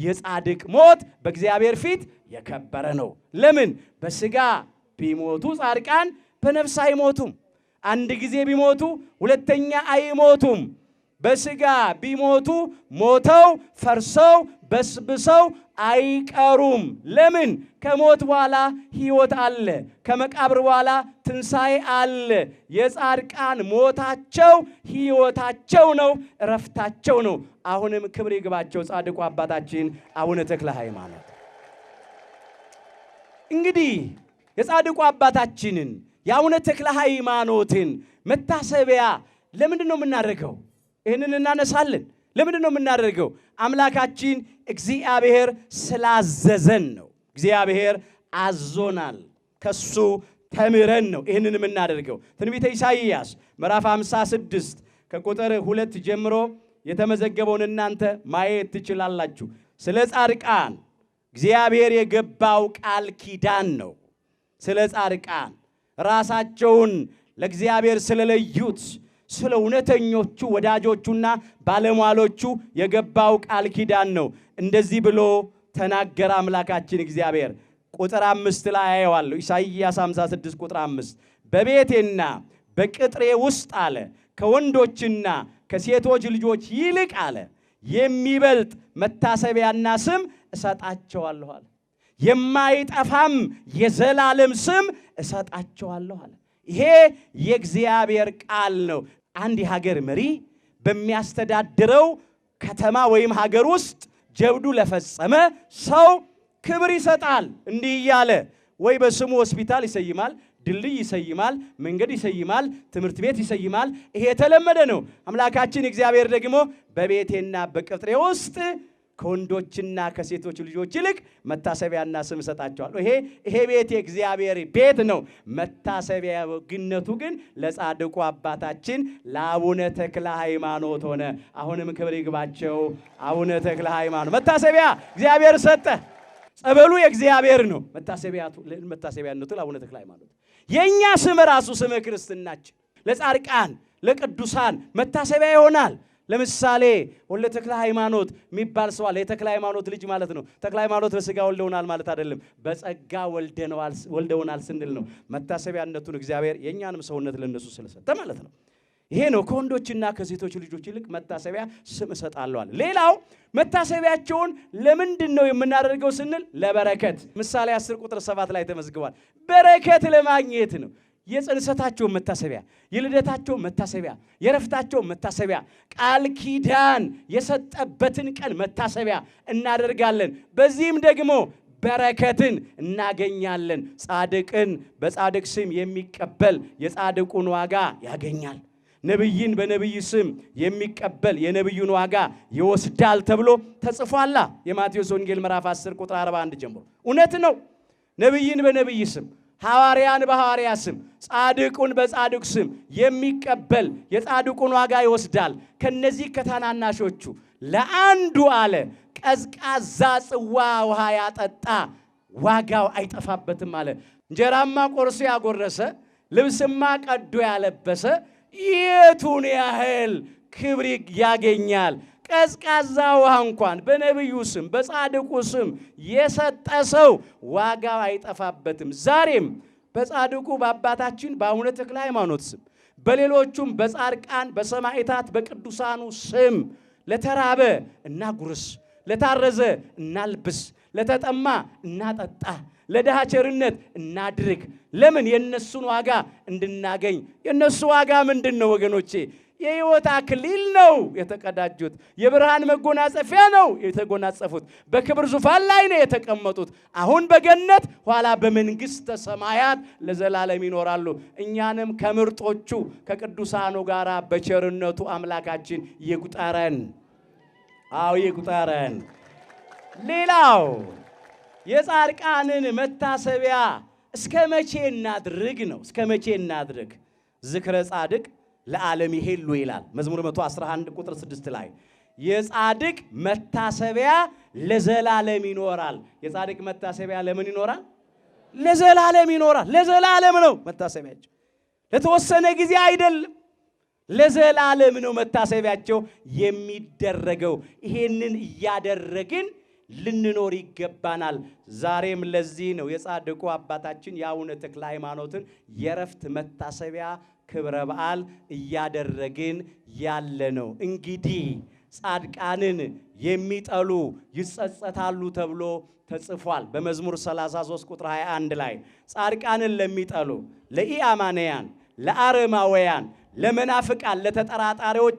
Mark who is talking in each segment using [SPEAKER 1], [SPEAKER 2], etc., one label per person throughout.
[SPEAKER 1] የጻድቅ ሞት በእግዚአብሔር ፊት የከበረ ነው። ለምን? በሥጋ ቢሞቱ ጻድቃን በነፍስ አይሞቱም። አንድ ጊዜ ቢሞቱ ሁለተኛ አይሞቱም። በሥጋ ቢሞቱ ሞተው ፈርሰው በስብሰው አይቀሩም። ለምን? ከሞት በኋላ ሕይወት አለ። ከመቃብር በኋላ ትንሣኤ አለ። የጻድቃን ሞታቸው ሕይወታቸው ነው፣ እረፍታቸው ነው። አሁንም ክብር ይግባቸው ጻድቁ አባታችን አቡነ ተክለ ሃይማኖት። እንግዲህ የጻድቁ አባታችንን የአቡነ ተክለ ሃይማኖትን መታሰቢያ ለምንድን ነው የምናደርገው? ይህንን እናነሳለን። ለምንድን ነው የምናደርገው? አምላካችን እግዚአብሔር ስላዘዘን ነው። እግዚአብሔር አዞናል። ከሱ ተምረን ነው ይህንን የምናደርገው። ትንቢተ ኢሳይያስ ምዕራፍ 56 ከቁጥር 2 ጀምሮ የተመዘገበውን እናንተ ማየት ትችላላችሁ። ስለ ጻድቃን እግዚአብሔር የገባው ቃል ኪዳን ነው። ስለ ጻድቃን ራሳቸውን ለእግዚአብሔር ስለለዩት ስለ እውነተኞቹ ወዳጆቹና ባለሟሎቹ የገባው ቃል ኪዳን ነው። እንደዚህ ብሎ ተናገረ አምላካችን እግዚአብሔር። ቁጥር 5 ላይ አየዋለሁ። ኢሳይያስ 56 ቁጥር 5 በቤቴና በቅጥሬ ውስጥ አለ ከወንዶችና ከሴቶች ልጆች ይልቅ አለ የሚበልጥ መታሰቢያና ስም እሰጣቸዋለሁ አለ። የማይጠፋም የዘላለም ስም እሰጣቸዋለሁ አለ። ይሄ የእግዚአብሔር ቃል ነው። አንድ የሀገር መሪ በሚያስተዳድረው ከተማ ወይም ሀገር ውስጥ ጀብዱ ለፈጸመ ሰው ክብር ይሰጣል። እንዲህ እያለ ወይ በስሙ ሆስፒታል ይሰይማል፣ ድልድይ ይሰይማል፣ መንገድ ይሰይማል፣ ትምህርት ቤት ይሰይማል። ይሄ የተለመደ ነው። አምላካችን እግዚአብሔር ደግሞ በቤቴና በቅጥሬ ውስጥ ከወንዶችና ከሴቶች ልጆች ይልቅ መታሰቢያና ስም እሰጣቸዋለሁ። ይሄ ቤት የእግዚአብሔር ቤት ነው። መታሰቢያነቱ ግን ለጻድቁ አባታችን ለአቡነ ተክለ ሃይማኖት ሆነ። አሁንም ክብር ይግባቸው አቡነ ተክለ ሃይማኖት። መታሰቢያ እግዚአብሔር ሰጠ። ጸበሉ የእግዚአብሔር ነው። መታሰቢያነቱ ለአቡነ ተክለ ሃይማኖት። የኛ ስም ራሱ ስመ ክርስትናችን ለጻድቃን ለቅዱሳን መታሰቢያ ይሆናል። ለምሳሌ ወልደ ተክለ ሃይማኖት የሚባል ሰው አለ። የተክለ ሃይማኖት ልጅ ማለት ነው። ተክለ ሃይማኖት በሥጋ ወልደውናል ማለት አይደለም። በጸጋ ወልደውናል ስንል ነው። መታሰቢያነቱን እግዚአብሔር የኛንም ሰውነት ለነሱ ስለሰጠ ማለት ነው። ይሄ ነው። ከወንዶችና ከሴቶች ልጆች ይልቅ መታሰቢያ ስም እሰጣለሁ አለ። ሌላው መታሰቢያቸውን ለምንድን ነው የምናደርገው ስንል ለበረከት። ምሳሌ 10 ቁጥር 7 ላይ ተመዝግቧል። በረከት ለማግኘት ነው። የጽንሰታቸው መታሰቢያ፣ የልደታቸው መታሰቢያ፣ የረፍታቸው መታሰቢያ፣ ቃል ኪዳን የሰጠበትን ቀን መታሰቢያ እናደርጋለን። በዚህም ደግሞ በረከትን እናገኛለን። ጻድቅን በጻድቅ ስም የሚቀበል የጻድቁን ዋጋ ያገኛል። ነብይን በነብይ ስም የሚቀበል የነብዩን ዋጋ ይወስዳል ተብሎ ተጽፏላ። የማቴዎስ ወንጌል ምዕራፍ 10 ቁጥር 41 ጀምሮ እውነት ነው። ነብይን በነብይ ስም፣ ሐዋርያን በሐዋርያ ስም፣ ጻድቁን በጻድቅ ስም የሚቀበል የጻድቁን ዋጋ ይወስዳል። ከነዚህ ከታናናሾቹ ለአንዱ አለ ቀዝቃዛ ጽዋ ውሃ ያጠጣ ዋጋው አይጠፋበትም አለ። እንጀራማ ቆርሶ ያጎረሰ ልብስማ ቀዶ ያለበሰ የቱን ያህል ክብር ያገኛል? ቀዝቃዛ ውሃ እንኳን በነብዩ ስም በጻድቁ ስም የሰጠ ሰው ዋጋው አይጠፋበትም። ዛሬም በጻድቁ በአባታችን በአቡነ ተክለ ሃይማኖት ስም በሌሎቹም በጻድቃን በሰማዕታት በቅዱሳኑ ስም ለተራበ እናጉርስ፣ ለታረዘ እናልብስ፣ ለተጠማ እናጠጣ፣ ለድሃ ቸርነት እናድርግ። ለምን? የነሱን ዋጋ እንድናገኝ። የነሱ ዋጋ ምንድነው ወገኖቼ? የሕይወት አክሊል ነው የተቀዳጁት። የብርሃን መጎናጸፊያ ነው የተጎናጸፉት። በክብር ዙፋን ላይ ነው የተቀመጡት። አሁን በገነት ኋላ በመንግሥተ ሰማያት ለዘላለም ይኖራሉ። እኛንም ከምርጦቹ ከቅዱሳኑ ጋር በቸርነቱ አምላካችን ይቁጠረን። አዎ ይቁጠረን። ሌላው የጻድቃንን መታሰቢያ እስከ መቼ እናድርግ ነው? እስከ መቼ እናድርግ? ዝክረ ጻድቅ ለዓለም ይሄሉ ይላል መዝሙር 111 ቁጥር 6 ላይ። የጻድቅ መታሰቢያ ለዘላለም ይኖራል። የጻድቅ መታሰቢያ ለምን ይኖራል? ለዘላለም ይኖራል። ለዘላለም ነው መታሰቢያቸው። ለተወሰነ ጊዜ አይደለም፣ ለዘላለም ነው መታሰቢያቸው የሚደረገው። ይሄንን እያደረግን ልንኖር ይገባናል። ዛሬም ለዚህ ነው የጻድቁ አባታችን የአቡነ ተክለ ሃይማኖትን የረፍት መታሰቢያ ክብረ በዓል እያደረግን ያለ ነው። እንግዲህ ጻድቃንን የሚጠሉ ይጸጸታሉ ተብሎ ተጽፏል። በመዝሙር 33 ቁጥር 21 ላይ ጻድቃንን ለሚጠሉ ለኢአማንያን፣ ለአረማውያን፣ ለመናፍቃን፣ ለተጠራጣሪዎች፣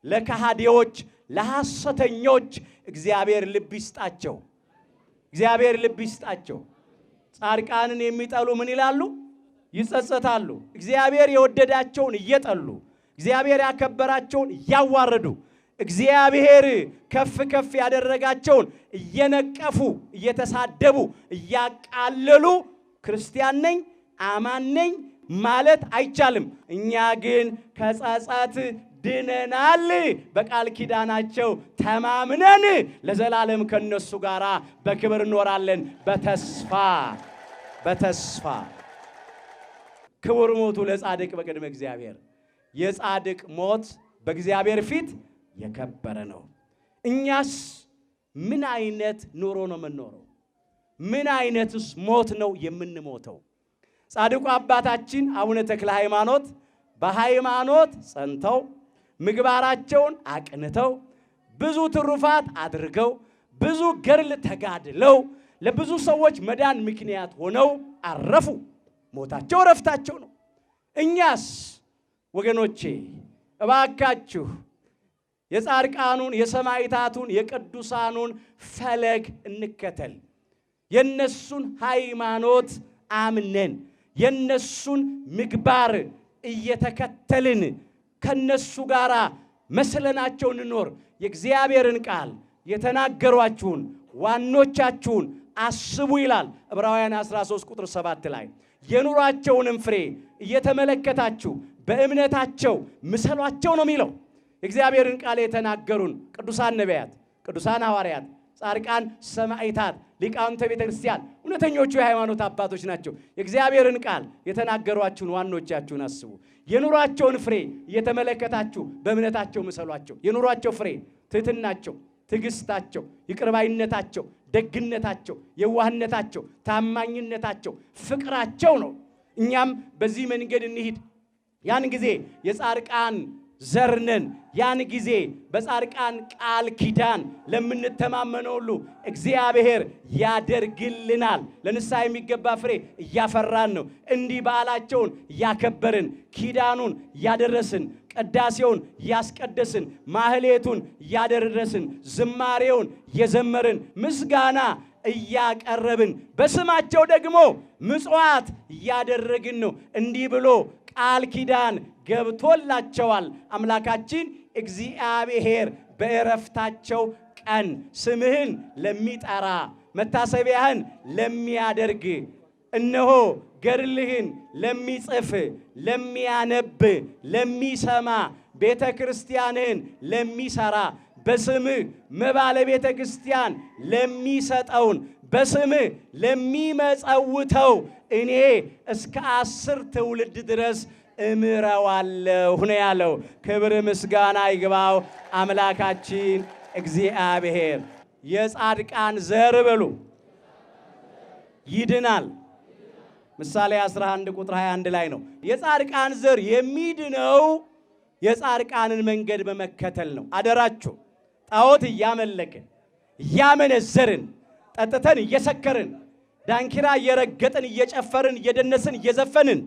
[SPEAKER 1] ለከሃዲዎች፣ ለሐሰተኞች እግዚአብሔር ልብ ይስጣቸው። እግዚአብሔር ልብ ይስጣቸው። ጻድቃንን የሚጠሉ ምን ይላሉ? ይጸጸታሉ። እግዚአብሔር የወደዳቸውን እየጠሉ፣ እግዚአብሔር ያከበራቸውን እያዋረዱ፣ እግዚአብሔር ከፍ ከፍ ያደረጋቸውን እየነቀፉ፣ እየተሳደቡ፣ እያቃለሉ ክርስቲያን ነኝ አማን ነኝ ማለት አይቻልም። እኛ ግን ከጸጸት ድነናል። በቃል ኪዳናቸው ተማምነን ለዘላለም ከነሱ ጋር በክብር እንኖራለን። በተስፋ ክቡር ሞቱ ለጻድቅ በቅድመ እግዚአብሔር። የጻድቅ ሞት በእግዚአብሔር ፊት የከበረ ነው። እኛስ ምን አይነት ኑሮ ነው የምንኖረው? ምን አይነትስ ሞት ነው የምንሞተው? ጻድቁ አባታችን አቡነ ተክለ ሃይማኖት በሃይማኖት ጸንተው ምግባራቸውን አቅንተው ብዙ ትሩፋት አድርገው ብዙ ገድል ተጋድለው ለብዙ ሰዎች መዳን ምክንያት ሆነው አረፉ። ሞታቸው ረፍታቸው ነው። እኛስ ወገኖቼ እባካችሁ የጻድቃኑን የሰማዕታቱን የቅዱሳኑን ፈለግ እንከተል። የነሱን ሃይማኖት አምነን የነሱን ምግባር እየተከተልን ከነሱ ጋር መስለናቸው እንኖር። የእግዚአብሔርን ቃል የተናገሯችሁን ዋኖቻችሁን አስቡ ይላል ዕብራውያን 13 ቁጥር 7 ላይ። የኑሯቸውንም ፍሬ እየተመለከታችሁ በእምነታቸው ምሰሏቸው ነው የሚለው። የእግዚአብሔርን ቃል የተናገሩን ቅዱሳን ነቢያት፣ ቅዱሳን ሐዋርያት፣ ጻድቃን፣ ሰማዕታት፣ ሊቃውንተ ቤተ ክርስቲያን እውነተኞቹ የሃይማኖት አባቶች ናቸው። የእግዚአብሔርን ቃል የተናገሯችሁን ዋኖቻችሁን አስቡ። የኑሯቸውን ፍሬ እየተመለከታችሁ በእምነታቸው ምሰሏቸው። የኑሯቸው ፍሬ ትሕትናቸው፣ ትዕግስታቸው፣ ይቅርባይነታቸው፣ ደግነታቸው፣ የዋህነታቸው፣ ታማኝነታቸው፣ ፍቅራቸው ነው። እኛም በዚህ መንገድ እንሂድ። ያን ጊዜ የጻድቃን ዘርነን፣ ያን ጊዜ በጻድቃን ቃል ኪዳን ለምንተማመነው ሁሉ እግዚአብሔር ያደርግልናል። ለንስሐ የሚገባ ፍሬ እያፈራን ነው። እንዲህ በዓላቸውን እያከበርን፣ ኪዳኑን እያደረስን፣ ቅዳሴውን እያስቀደስን፣ ማህሌቱን እያደረስን፣ ዝማሬውን እየዘመርን፣ ምስጋና እያቀረብን፣ በስማቸው ደግሞ ምጽዋት እያደረግን ነው። እንዲህ ብሎ ቃል ኪዳን ገብቶላቸዋል። አምላካችን እግዚአብሔር በእረፍታቸው ቀን ስምህን ለሚጠራ መታሰቢያህን ለሚያደርግ፣ እነሆ ገድልህን ለሚጽፍ፣ ለሚያነብ፣ ለሚሰማ፣ ቤተ ክርስቲያንህን ለሚሰራ፣ በስምህ መባ ለቤተ ክርስቲያን ለሚሰጠውን፣ በስምህ ለሚመጸውተው እኔ እስከ 10 ትውልድ ድረስ እምረዋለሁ ነው ያለው። ክብር ምስጋና ይግባው አምላካችን እግዚአብሔር። የጻድቃን ዘር በሉ ይድናል። ምሳሌ 11 ቁጥር 21 ላይ ነው። የጻድቃን ዘር የሚድነው የጻድቃንን መንገድ በመከተል ነው። አደራችሁ ጣዖት እያመለክን እያመነዘርን ጠጥተን እየሰከርን ዳንኪራ እየረገጥን እየጨፈርን እየደነስን እየዘፈንን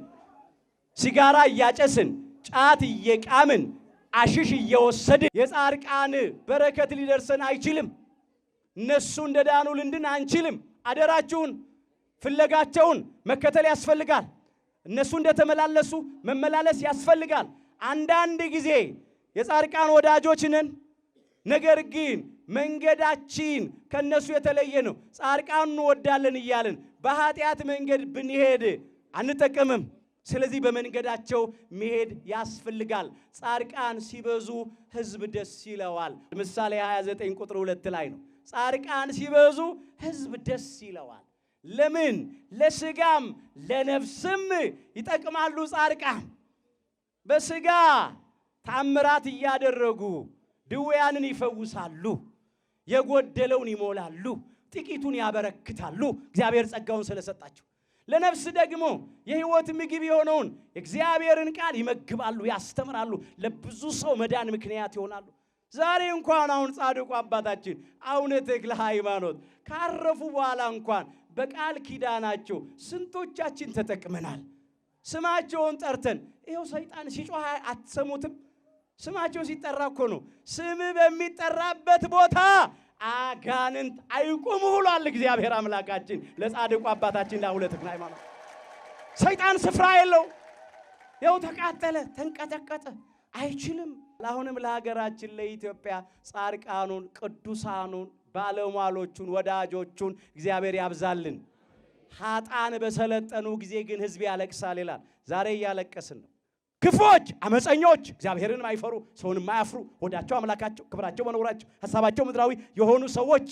[SPEAKER 1] ሲጋራ እያጨስን ጫት እየቃምን አሽሽ እየወሰድን የጻድቃን በረከት ሊደርሰን አይችልም። እነሱ እንደዳኑ ልንድን አንችልም። አደራችሁን ፍለጋቸውን መከተል ያስፈልጋል። እነሱ እንደተመላለሱ መመላለስ ያስፈልጋል። አንዳንድ ጊዜ የጻድቃን ወዳጆች ነን፣ ነገር ግን መንገዳችን ከነሱ የተለየ ነው። ጻድቃን እንወዳለን እያልን በኃጢአት መንገድ ብንሄድ አንጠቀምም። ስለዚህ በመንገዳቸው መሄድ ያስፈልጋል። ጻድቃን ሲበዙ ሕዝብ ደስ ይለዋል። ምሳሌ 29 ቁጥር 2 ላይ ነው። ጻድቃን ሲበዙ ሕዝብ ደስ ይለዋል። ለምን? ለስጋም ለነፍስም ይጠቅማሉ። ጻድቃን በስጋ ታምራት እያደረጉ ድውያንን ይፈውሳሉ። የጎደለውን ይሞላሉ፣ ጥቂቱን ያበረክታሉ። እግዚአብሔር ጸጋውን ስለሰጣቸው ለነፍስ ደግሞ የሕይወት ምግብ የሆነውን እግዚአብሔርን ቃል ይመግባሉ፣ ያስተምራሉ፣ ለብዙ ሰው መዳን ምክንያት ይሆናሉ። ዛሬ እንኳን አሁን ጻድቁ አባታችን አቡነ ተክለ ሃይማኖት ካረፉ በኋላ እንኳን በቃል ኪዳናቸው ስንቶቻችን ተጠቅመናል። ስማቸውን ጠርተን ይኸው ሰይጣን ሲጮህ አትሰሙትም? ስማቸው ሲጠራ እኮ ነው። ስም በሚጠራበት ቦታ አጋንንት አይቁሙ ብሏል እግዚአብሔር አምላካችን ለጻድቁ አባታችን ለአቡነ ተክለ ሃይማኖት። ሰይጣን ስፍራ የለው። ይኸው ተቃጠለ፣ ተንቀጠቀጠ፣ አይችልም። አሁንም ለሀገራችን ለኢትዮጵያ ጻድቃኑን፣ ቅዱሳኑን፣ ባለሟሎቹን፣ ወዳጆቹን እግዚአብሔር ያብዛልን። ኃጥአን በሰለጠኑ ጊዜ ግን ሕዝብ ያለቅሳል ይላል። ዛሬ እያለቀስን ነው። ክፎች፣ አመፀኞች፣ እግዚአብሔርን ማይፈሩ፣ ሰውን ማያፍሩ፣ ወዳቸው አምላካቸው፣ ክብራቸው መኖራቸው፣ ሐሳባቸው ምድራዊ የሆኑ ሰዎች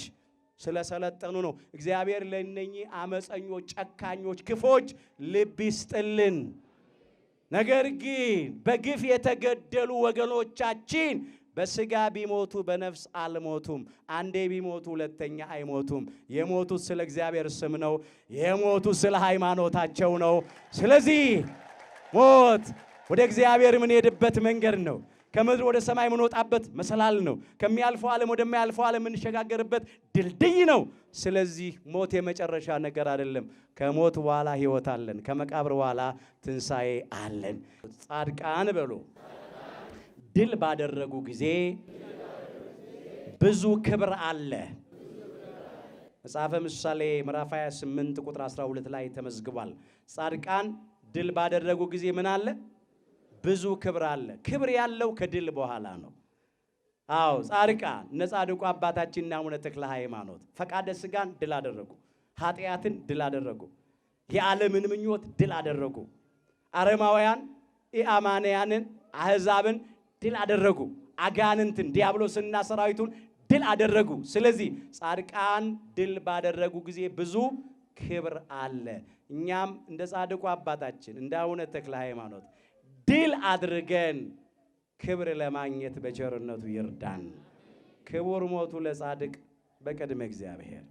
[SPEAKER 1] ስለሰለጠኑ ነው። እግዚአብሔር ለእነኚህ አመፀኞች፣ ጨካኞች፣ ክፎች ልብ ይስጥልን። ነገር ግን በግፍ የተገደሉ ወገኖቻችን በስጋ ቢሞቱ በነፍስ አልሞቱም። አንዴ ቢሞቱ ሁለተኛ አይሞቱም። የሞቱት ስለ እግዚአብሔር ስም ነው። የሞቱት ስለ ሃይማኖታቸው ነው። ስለዚህ ሞት ወደ እግዚአብሔር የምንሄድበት መንገድ ነው። ከምድር ወደ ሰማይ የምንወጣበት መሰላል ነው። ከሚያልፈው ዓለም ወደማያልፈው ዓለም የምንሸጋገርበት ድልድይ ነው። ስለዚህ ሞት የመጨረሻ ነገር አይደለም። ከሞት በኋላ ሕይወት አለን። ከመቃብር በኋላ ትንሣኤ አለን። ጻድቃን በሉ ድል ባደረጉ ጊዜ ብዙ ክብር አለ። መጽሐፈ ምሳሌ ምዕራፍ 28 ቁጥር 12 ላይ ተመዝግቧል። ጻድቃን ድል ባደረጉ ጊዜ ምን አለ? ብዙ ክብር አለ። ክብር ያለው ከድል በኋላ ነው። አዎ ጻድቃን እነ ጻድቁ አባታችንና አቡነ ተክለ ሃይማኖት ፈቃደ ሥጋን ድል አደረጉ። ኃጢአትን ድል አደረጉ። የዓለምን ምኞት ድል አደረጉ። አረማውያን ኢአማንያንን አሕዛብን ድል አደረጉ። አጋንንትን ዲያብሎስንና ሰራዊቱን ድል አደረጉ። ስለዚህ ጻድቃን ድል ባደረጉ ጊዜ ብዙ ክብር አለ። እኛም እንደ ጻድቁ አባታችን እንደ አቡነ ተክለ ሃይማኖት ድል አድርገን ክብር ለማግኘት በቸርነቱ ይርዳን። ክቡር ሞቱ ለጻድቅ በቅድመ እግዚአብሔር።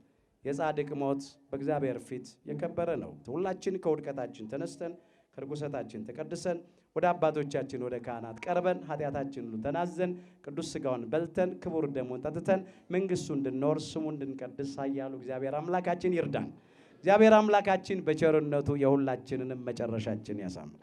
[SPEAKER 1] የጻድቅ ሞት በእግዚአብሔር ፊት የከበረ ነው። ሁላችን ከውድቀታችን ተነስተን ከርኩሰታችን ተቀድሰን ወደ አባቶቻችን ወደ ካህናት ቀርበን ኃጢአታችን ሁሉ ተናዘን ቅዱስ ሥጋውን በልተን ክቡር ደሙን ጠጥተን መንግሥቱ እንድንወርስ ስሙ እንድንቀድስ ኃያሉ እግዚአብሔር አምላካችን ይርዳን። እግዚአብሔር አምላካችን በቸርነቱ የሁላችንንም መጨረሻችን ያሳምር።